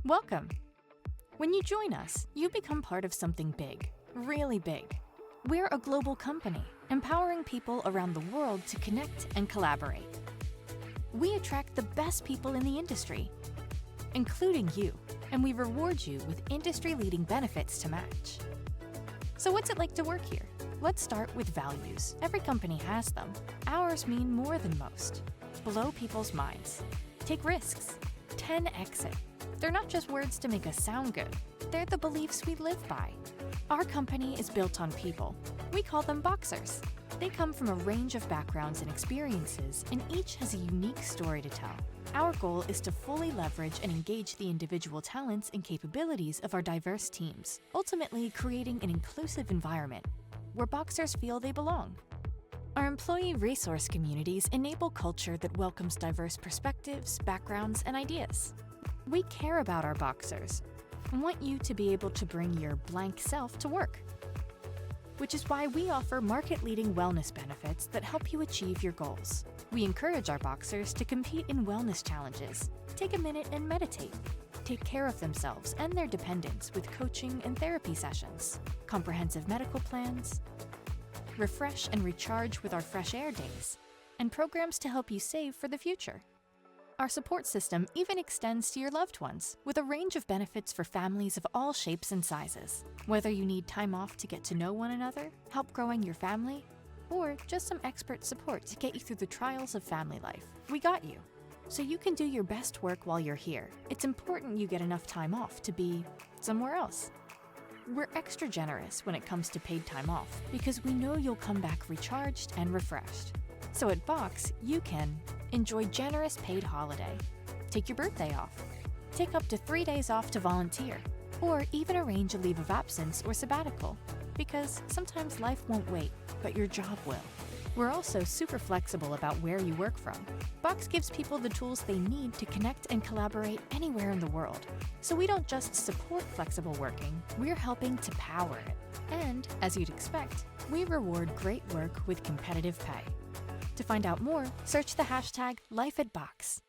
Welcome! When you join us, you become part of something big, really big. We're a global company, empowering people around the world to connect and collaborate. We attract the best people in the industry, including you, and we reward you with industry-leading benefits to match. So what's it like to work here? Let's start with values. Every company has them. Ours mean more than most. Blow people's minds. Take risks. 10x it. They're not just words to make us sound good. They're the beliefs we live by. Our company is built on people. We call them Boxers. They come from a range of backgrounds and experiences, and each has a unique story to tell. Our goal is to fully leverage and engage the individual talents and capabilities of our diverse teams, ultimately creating an inclusive environment where Boxers feel they belong. Our employee resource communities enable culture that welcomes diverse perspectives, backgrounds, and ideas. We care about our Boxers and want you to be able to bring your blank self to work, which is why we offer market-leading wellness benefits that help you achieve your goals. We encourage our Boxers to compete in wellness challenges, take a minute and meditate, take care of themselves and their dependents with coaching and therapy sessions, comprehensive medical plans, refresh and recharge with our fresh air days, and programs to help you save for the future. Our support system even extends to your loved ones, with a range of benefits for families of all shapes and sizes. Whether you need time off to get to know one another, help growing your family, or just some expert support to get you through the trials of family life, we got you. So you can do your best work while you're here. It's important you get enough time off to be somewhere else. We're extra generous when it comes to paid time off because we know you'll come back recharged and refreshed. So at Box, you can enjoy generous paid holiday, take your birthday off, take up to 3 days off to volunteer, or even arrange a leave of absence or sabbatical, because sometimes life won't wait, but your job will. We're also super flexible about where you work from. Box gives people the tools they need to connect and collaborate anywhere in the world. So we don't just support flexible working, we're helping to power it. And, as you'd expect, we reward great work with competitive pay. To find out more, search the hashtag LifeAtBox.